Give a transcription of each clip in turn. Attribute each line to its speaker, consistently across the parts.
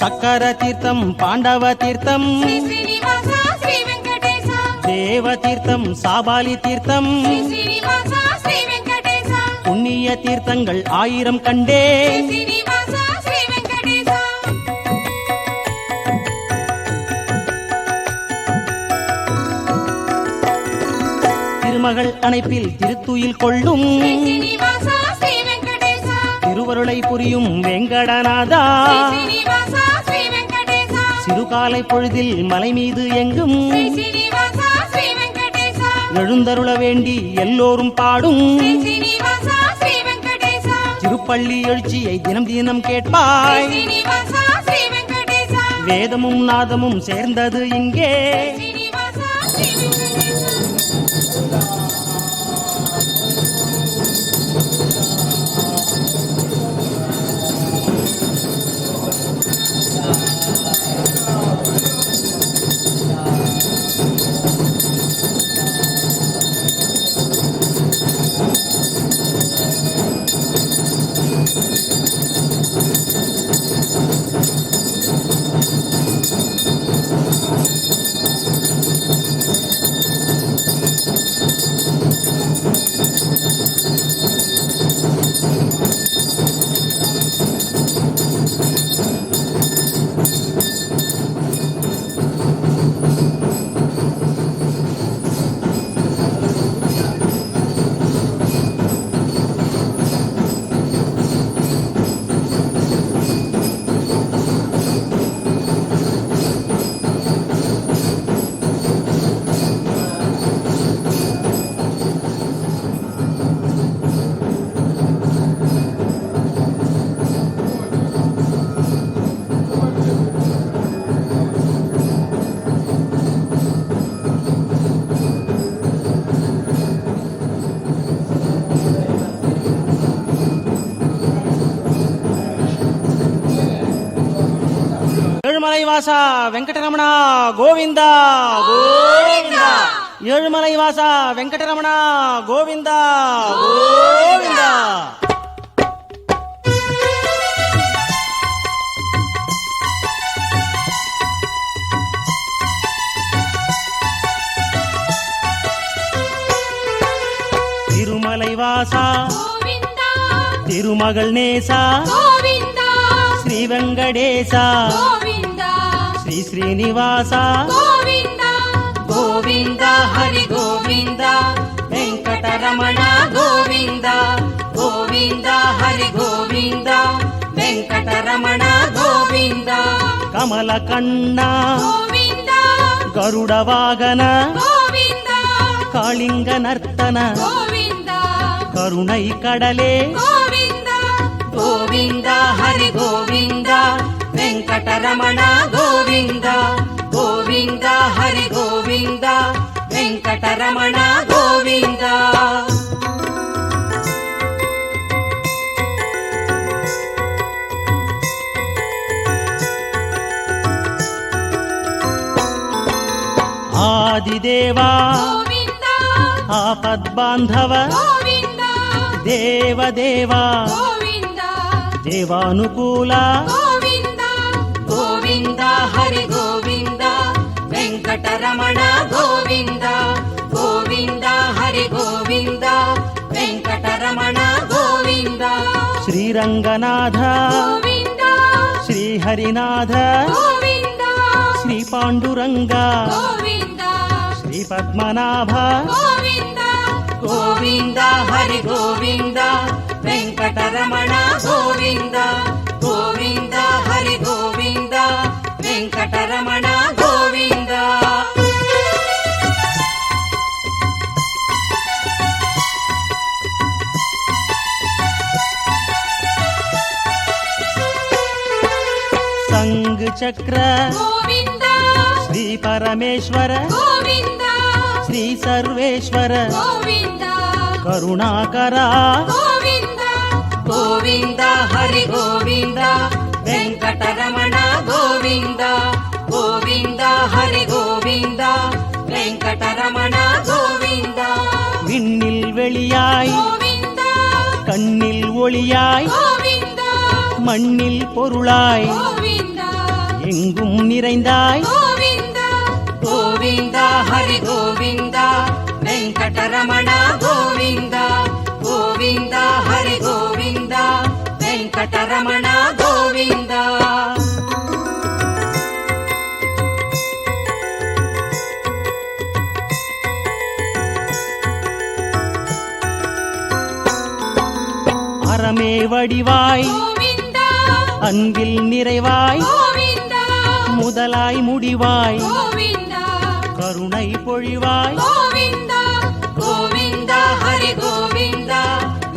Speaker 1: సక్కర తీర్థం పాండవ తీర్థం దేవ తీర్థం சாபாலி தீர்த்தம் புண்ணிய தீர்த்தங்கள் 1000 கண்டே திருமகள் அணைப்பில் திருத்துயில் கொள்ளும் திருவருளை புரியும் வெங்கடநாதா சிறுகாலை பொழுதில் மலை மீது எங்கும் எழுந்தருள வேண்டி எல்லோரும் பாடும் திருப்பள்ளி எழுச்சியை தினம் தினம் கேட்பாய் வேதமும் நாதமும் சேர்ந்தது இங்கே ஏழுமலை வாசா வெங்கடரமணா கோவிந்தா கோவிந்தா ஏழுமலை வாசா வெங்கடரமணா கோவிந்தா கோவிந்தா திருமலை வாசா திருமகள் நேசா శ్రీ వెంకటేశ శ్రీ శ్రీనివాస గోవింద హరి గోవింద వెంకటరమణ గోవింద గోవింద హరి గోవింద వెంకటరమణ గోవింద కమల కన్న గరుడ వాగన కాళింగ నర్తన కరుణై కడలే గోవింద హరి గోవింద వెంకటరమణ గోవింద గోవింద హరి గోవింద వెంకటరమణ గోవింద ఆదిదేవా ఆపద్బాంధవ దేవదేవా దేవానుకూల గోవింద హరి గోవింద వెంకటరమణ గోవింద గోవింద హరి గోవింద వెంకటరమణ గోవింద శ్రీరంగనాథ శ్రీహరినాథ శ్రీ పాండురంగ శ్రీ పద్మనాభ గోవింద హరి గోవింద వెంకటరమణ గోవింద గోవింద హరి గోవింద వెంకటరమణ గోవింద సంగ చక్ర గోవింద శ్రీ పరమేశ్వర గోవింద శ్రీ సర్వేశ్వర గోవింద కరుణాకర గోవింద హరి గోవింద వెంకటరమణ గోవింద గోవింద హరి గోవింద వెంకటరమణ గోవింద விண்ணில் வெளியாய் கண்ணில் ஒளியாய் மண்ணில் பொருளாய் எங்கும் நிறைந்தாய்
Speaker 2: கோவிந்தா கோவிந்தா ஹரி கோவிந்தா வெங்கடரமண கோவிந்தா கோவிந்தா ஹரி கோவிந்தா வெங்கடரமண கோவிந்தா
Speaker 1: அறமே வடிவாய்
Speaker 2: கோவிந்தா
Speaker 1: அன்பில் நிறைவாய்
Speaker 2: கோவிந்தா
Speaker 1: முதலாய் முடிவாய்
Speaker 2: கோவிந்தா
Speaker 1: கருணை பொழிவாய்
Speaker 2: கோவிந்தா கோவிந்தா ஹரி கோவிந்தா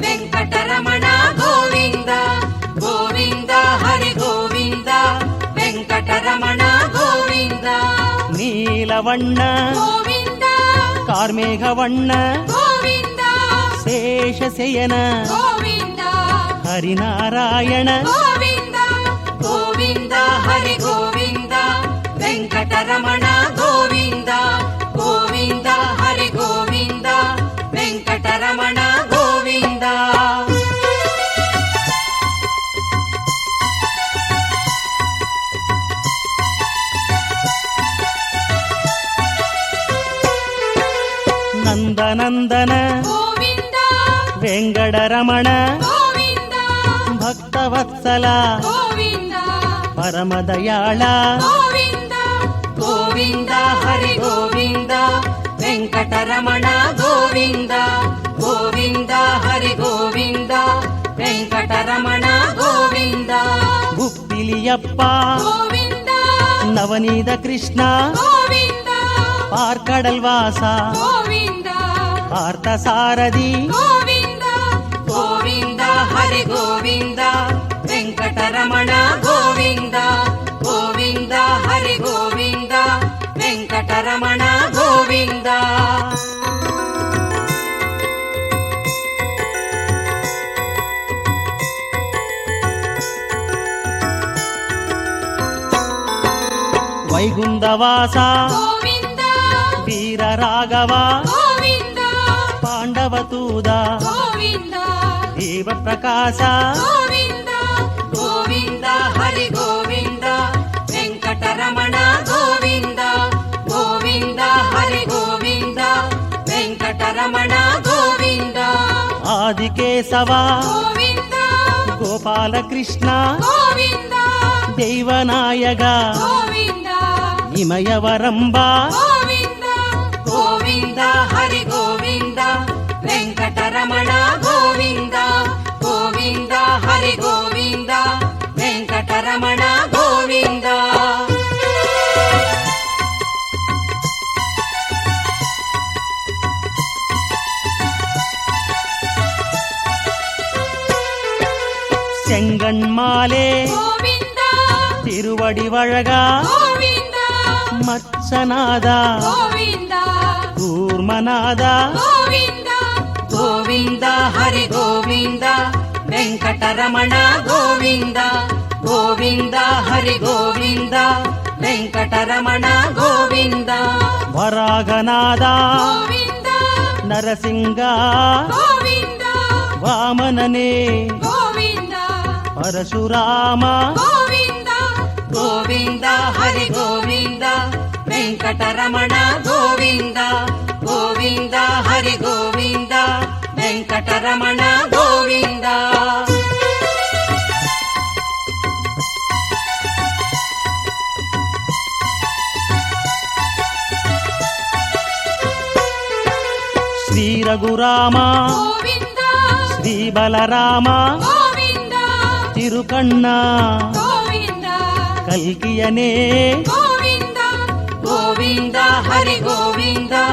Speaker 2: வெங்கடரமண கோவிந்தா கோவிந்தா ஹரி கோவிந்தா வெங்கடரமண கோவிந்தா
Speaker 1: நீலவண்ண
Speaker 2: கோவிந்தா
Speaker 1: கார்மேக வண்ண
Speaker 2: கோவிந்தா
Speaker 1: சேஷசயன
Speaker 2: கோவிந்தா
Speaker 1: ஹரிநாராயண
Speaker 2: கோவிந்தா கோவிந்தா ஹரி கோவிந்தா வெங்கடரமண கோவிந்தா கோவிந்தா ஹரி கோவிந்தா வெங்கடரமண கோவிந்தா
Speaker 1: ನಂದನಂದನ
Speaker 2: கோவிந்தா
Speaker 1: ವೆಂಕಟರಮಣ
Speaker 2: கோவிந்தா
Speaker 1: ಭಕ್ತವತ್ಸಲ
Speaker 2: கோவிந்தா
Speaker 1: ಪರಮದಯಾಳ
Speaker 2: கோவிந்தா கோவிந்தா ஹரி கோவிந்தா வெங்கடரமண கோவிந்தா கோவிந்தா ஹரி கோவிந்தா வெங்கடரமண கோவிந்தா
Speaker 1: ಗುಪ್ಪಿಲಿಯಪ್ಪ
Speaker 2: கோவிந்தா
Speaker 1: ನವನೀತ ಕೃಷ್ಣ
Speaker 2: கோவிந்தா
Speaker 1: ಪಾರ್ಕಡಲ್ ವಾಸ
Speaker 2: கோவிந்தா
Speaker 1: ಪಾರ್ಥ ಸಾರಥಿ
Speaker 2: கோவிந்தா கோவிந்தா ஹரி கோவிந்தா வெங்கடரமண கோவிந்தா கோவிந்தா ஹரி கோவிந்தா வெங்கடரமண கோவிந்தா
Speaker 1: ವೈಗುಂಧವಾಸ
Speaker 2: கோவிந்தா
Speaker 1: ವೀರ ರಾಘವ
Speaker 2: கோவிந்தா
Speaker 1: ಪಾಂಡವತೂದ
Speaker 2: கோவிந்தா
Speaker 1: ದೇವ ಪ್ರಕಾಶ
Speaker 2: கோவிந்தா கோவிந்தா ஹரி கோவிந்தா வெங்கடரமண கோவிந்தா கோவிந்தா ஹரி கோவிந்தா வெங்கடரமண கோவிந்தா
Speaker 1: ಆದಿಕೇಶವ
Speaker 2: கோவிந்தா
Speaker 1: ಗೋಪಾಲ ಕೃಷ್ಣ
Speaker 2: கோவிந்தா
Speaker 1: ದೈವನಾಯಕ
Speaker 2: கோவிந்தா
Speaker 1: ಇಮಯವರಂಬ
Speaker 2: கோவிந்தா கோவிந்தா ஹரி கோவிந்தா வெங்கடரமண கோவிந்தா கோவிந்தா ஹரி கோவிந்தா வெங்கடரமண கோவிந்தா
Speaker 1: செங்கண்மாலே
Speaker 2: கோவிந்தா
Speaker 1: ತಿರುವಡಿವಳಗ
Speaker 2: கோவிந்தா
Speaker 1: ಮತ್ಸನಾದ
Speaker 2: கோவிந்தா
Speaker 1: ಕೂರ್ಮನಾದ
Speaker 2: கோவிந்தா கோவிந்தா ஹரி கோவிந்தா வெங்கடரமண கோவிந்தா கோவிந்தா ஹரி கோவிந்தா வெங்கடரமண கோவிந்தா
Speaker 1: ವರಾಗನಾದ
Speaker 2: கோவிந்தா
Speaker 1: ನರಸಿಂಗ
Speaker 2: கோவிந்தா
Speaker 1: ವಾಮನನೇ
Speaker 2: கோவிந்தா
Speaker 1: ಪರಶುರಾಮ
Speaker 2: கோவிந்தா கோவிந்தா ஹரி கோவிந்தா வெங்கடரமண கோவிந்தா கோவிந்தா ஹரி கோவிந்தா வெங்கடரமண கோவிந்தா
Speaker 1: ಶ್ರೀ ರಘುರಾಮ
Speaker 2: கோவிந்தா
Speaker 1: ಶ್ರೀ ಬಲರಾಮ
Speaker 2: கோவிந்தா
Speaker 1: ತಿರುಕಣ್ಣ
Speaker 2: கோவிந்தா
Speaker 1: ಕಲ್ಕಿಯನೇ
Speaker 2: கோவிந்தா கோவிந்தா ஹரி கோவிந்தா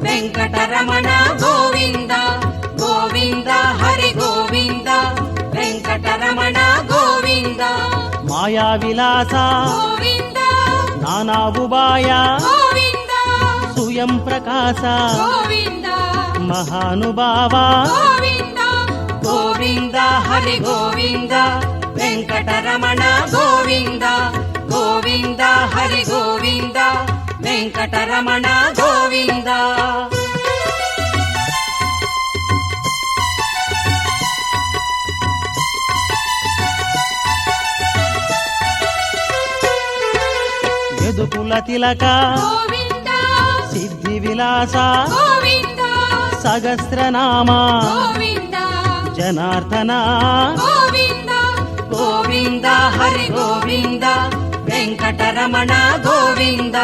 Speaker 2: வெங்கடரமண கோவிந்தா கோவிந்தா ஹரி கோவிந்தா வெங்கடரமண கோவிந்தா
Speaker 1: ಮಾಯಾ ವಿಲಾಸ
Speaker 2: கோவிந்தா
Speaker 1: ನಾನಾ ಉಪಾಯ
Speaker 2: கோவிந்தா
Speaker 1: ಸ್ವಯಂ ಪ್ರಕಾಶ
Speaker 2: கோவிந்தா
Speaker 1: ಮಹಾನುಭಾವ
Speaker 2: கோவிந்தா கோவிந்தா ஹரி கோவிந்தா வெங்கடரமண கோவிந்தா கோவிந்தா ஹரி கோவிந்தா வெங்கடரமண கோவிந்தா
Speaker 1: యదుకుల తిలక
Speaker 2: గోవింద
Speaker 1: సిద్ధి విలాస
Speaker 2: గోవింద
Speaker 1: సహస్రనామ
Speaker 2: గోవింద
Speaker 1: జనార్దన
Speaker 2: గోవింద గోవింద హరి గోవింద వెంకటరమణ గోవింద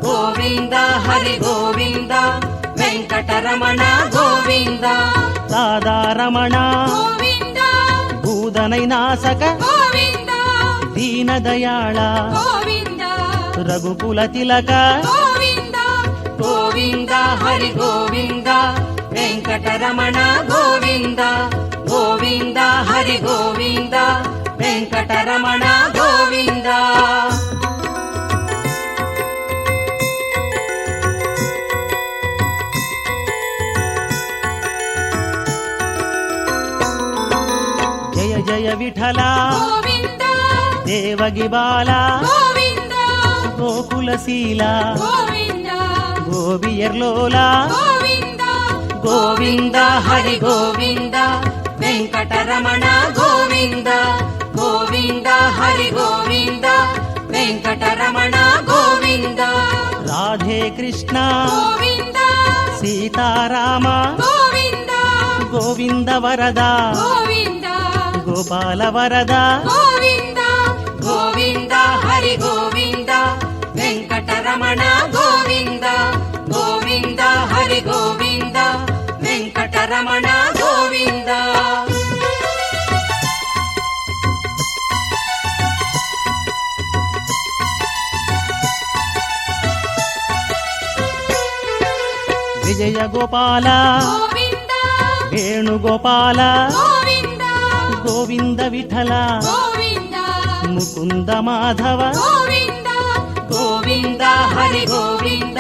Speaker 2: గోవింద హరి గోవింద వెంకటరమణ గోవింద
Speaker 1: రాధారమణ
Speaker 2: గోవింద
Speaker 1: భూదనైనాశక
Speaker 2: గోవింద
Speaker 1: దీనదయాళ
Speaker 2: గోవింద
Speaker 1: రఘుకుల తిలక
Speaker 2: గోవింద గోవింద హరి గోవింద వెంకటరమణ గోవింద గోవింద హరి గోవింద వెంకటరమణ గోవింద
Speaker 1: జయ జయ విఠల
Speaker 2: గోవింద
Speaker 1: దేవగి బాల
Speaker 2: గోవింద
Speaker 1: గోకులశీల
Speaker 2: గోవింద
Speaker 1: గోవియర్లోల
Speaker 2: గోవింద
Speaker 1: గోవింద
Speaker 2: హరి గోవింద వెంకటరమణ గోవింద గోవింద హరి గోవింద వెంకటరమణ గోవింద
Speaker 1: రాధే కృష్ణ
Speaker 2: గోవింద
Speaker 1: సీతారామ
Speaker 2: గోవింద
Speaker 1: గోవింద వరద
Speaker 2: గోవింద
Speaker 1: గోపాల వరద
Speaker 2: గోవింద గోవింద హరి గోవింద వెంకటరమణ గోవింద గోవింద హరి గోవింద వెంకటరమణ గోవింద
Speaker 1: విజయ గోపాల
Speaker 2: గోవింద
Speaker 1: వేణుగోపాల
Speaker 2: గోవింద
Speaker 1: గోవింద విఠల
Speaker 2: గోవింద
Speaker 1: ముకుంద మాధవ
Speaker 2: గోవింద గోవింద హరి గోవింద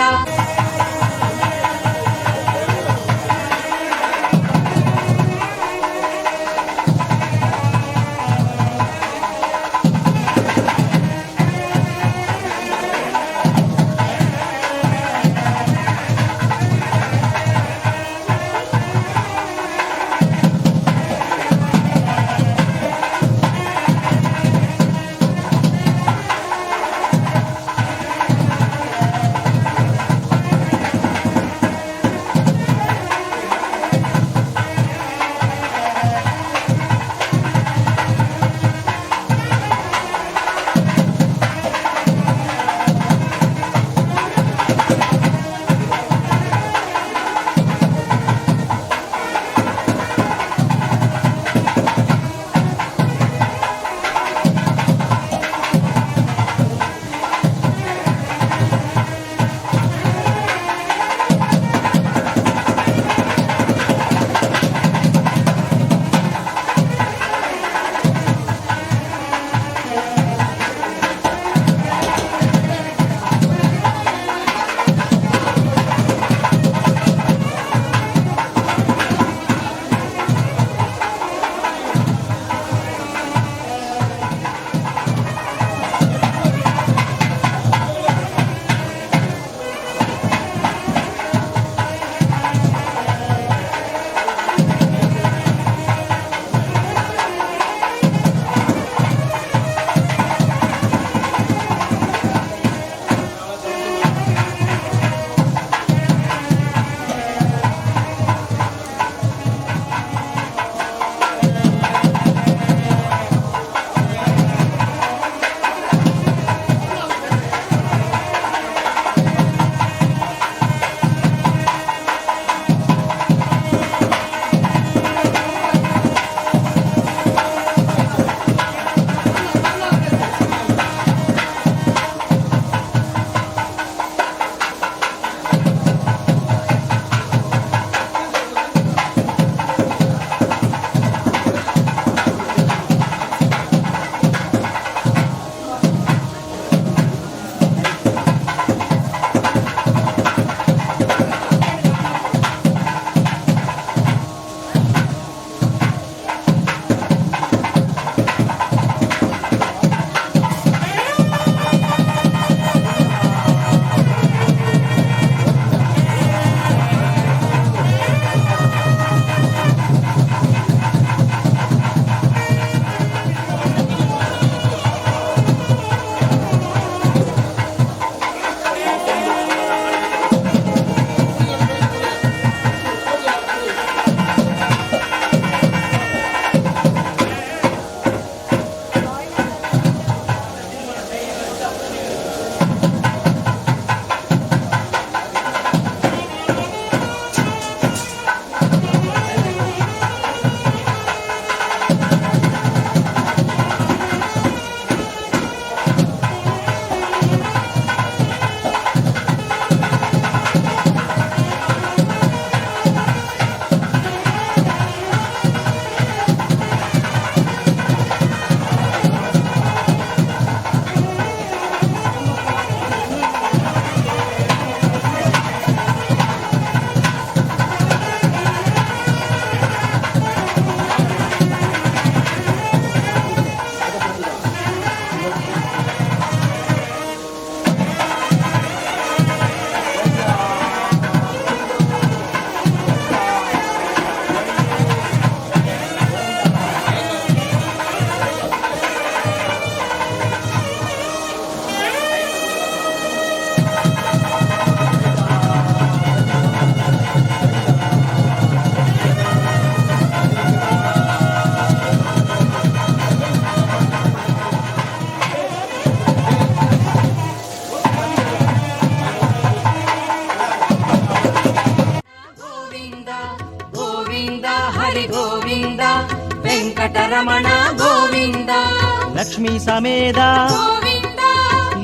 Speaker 1: ಲಕ್ಷ್ಮೀ ಸಮೇತ
Speaker 2: ಗೋವಿಂದ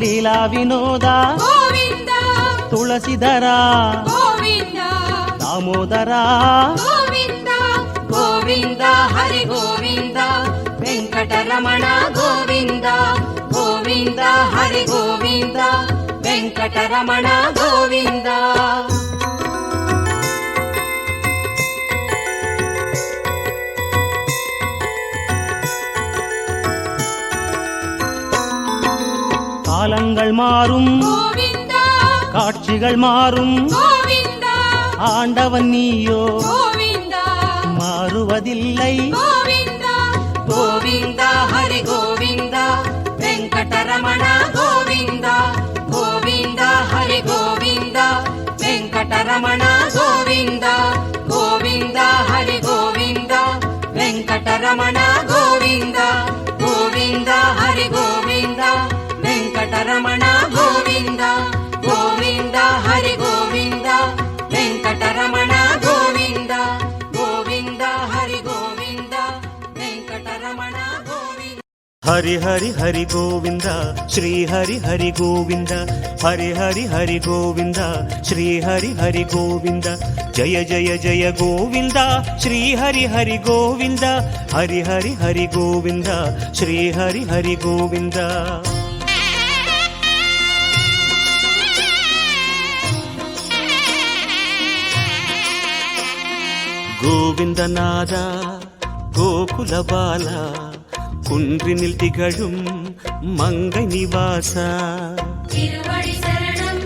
Speaker 1: ಲೀಲಾ ವಿನೋದ
Speaker 2: ಗೋವಿಂದ
Speaker 1: ತುಳಸಿಧರ
Speaker 2: ಗೋವಿಂದ
Speaker 1: ದಾಮೋದರ
Speaker 2: ಗೋವಿಂದ ಗೋವಿಂದ ಹರಿ ಗೋವಿಂದ ವೆಂಕಟರಮಣ ಗೋವಿಂದ ಗೋವಿಂದ ಹರಿ ಗೋವಿಂದ ವೆಂಕಟರಮಣ ಗೋವಿಂದ
Speaker 1: காலங்கள் மாறும்
Speaker 2: ಗೋವಿಂದ
Speaker 1: காட்சிகள் மாறும்
Speaker 2: ಗೋವಿಂದ
Speaker 1: ஆண்டவன் நீயோ
Speaker 2: ಗೋವಿಂದ
Speaker 1: மாறுவதில்லை
Speaker 2: ಗೋವಿಂದ ಗೋವಿಂದ ಹರಿ ಗೋವಿಂದ ವೆಂಕಟರಮಣ ಗೋವಿಂದ ಗೋವಿಂದ ಹರಿ ಗೋವಿಂದ ವೆಂಕಟರಮಣ ಗೋವಿಂದ ಗೋವಿಂದ ಹರಿ ಗೋವಿಂದ ವೆಂಕಟರಮಣ ಗೋವಿಂದ ಗೋವಿಂದ ಹರಿ ಗೋವಿಂದ ವೆಂಕಟರಮಣ ಗೋವಿಂದ ಗೋವಿಂದ ಹರಿ ಗೋವಿಂದ ವೆಂಕಟರಮಣ ಗೋವಿಂದ ಗೋವಿಂದ ಹರಿ ಗೋವಿಂದ ವೆಂಕಟರಮಣ ಗೋವಿಂದ
Speaker 3: ಹರಿ ಹರಿ ಹರಿ ಗೋವಿಂದ ಶ್ರೀ ಹರಿ ಹರಿ ಗೋವಿಂದ ಹರಿ ಹರಿ ಹರಿ ಗೋವಿಂದ ಶ್ರೀ ಹರಿ ಹರಿ ಗೋವಿಂದ ಜಯ ಜಯ ಜಯ ಗೋವಿಂದ ಶ್ರೀ ಹರಿ ಹರಿ ಗೋವಿಂದ ಹರಿ ಹರಿ ಹರಿ ಗೋವಿಂದ ಶ್ರೀ ಹರಿ ಹರಿ ಗೋವಿಂದ கோவிந்தநாதா கோகுல பாலா குன்றினில் திகழும் மங்கை நிவாசா
Speaker 2: திருவடி சரணம்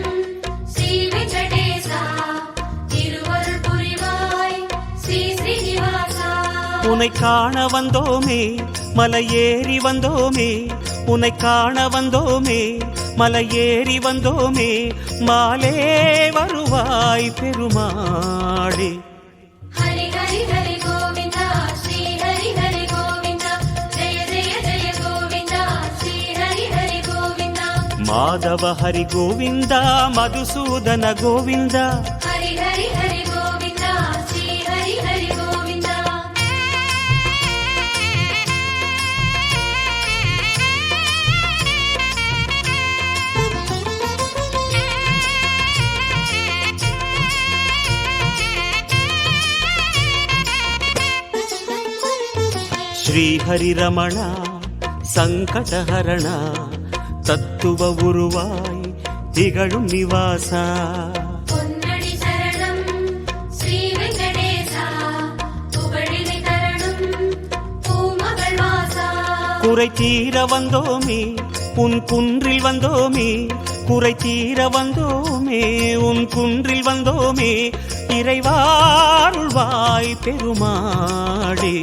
Speaker 2: ஸ்ரீ வெங்கடேசா திருவருள் புரிவாய் ஸ்ரீ ஸ்ரீனிவாசா
Speaker 3: உன்னை காண வந்தோமே மலை ஏறி வந்தோமே உன்னை காண வந்தோமே மலை ஏறி வந்தோமே மாலே வருவாய் பெருமாளே
Speaker 2: ஹரி ஹரி ஹரி கோவிந்தா ஸ்ரீ ஹரி ஹரி கோவிந்தா ஜெய ஜெய ஜெய கோவிந்தா ஸ்ரீ ஹரி ஹரி கோவிந்தா
Speaker 3: மாதவ ஹரி கோவிந்த மதுசூதன கோவிந்த
Speaker 2: ஹரி ஹரி ஹரி கோவிந்தா ஸ்ரீ ஹரி ஹரி கோவிந்தா
Speaker 3: ಶ್ರೀ ಹರಿ ರಮಣ ಸಂಕಟಹರಣ தத்துவ உருவாய் திகழும் நிவாசா
Speaker 2: பொன்னடி சரணம் ஸ்ரீ வெங்கடேசா புகழினை தரணும் பூமகள் வாசா
Speaker 3: குறை தீர வந்தோமே உன் குன்றில் வந்தோமே குறை தீர வந்தோமே உன் குன்றில் வந்தோமே இறைவாருள்வாய் பெருமாளே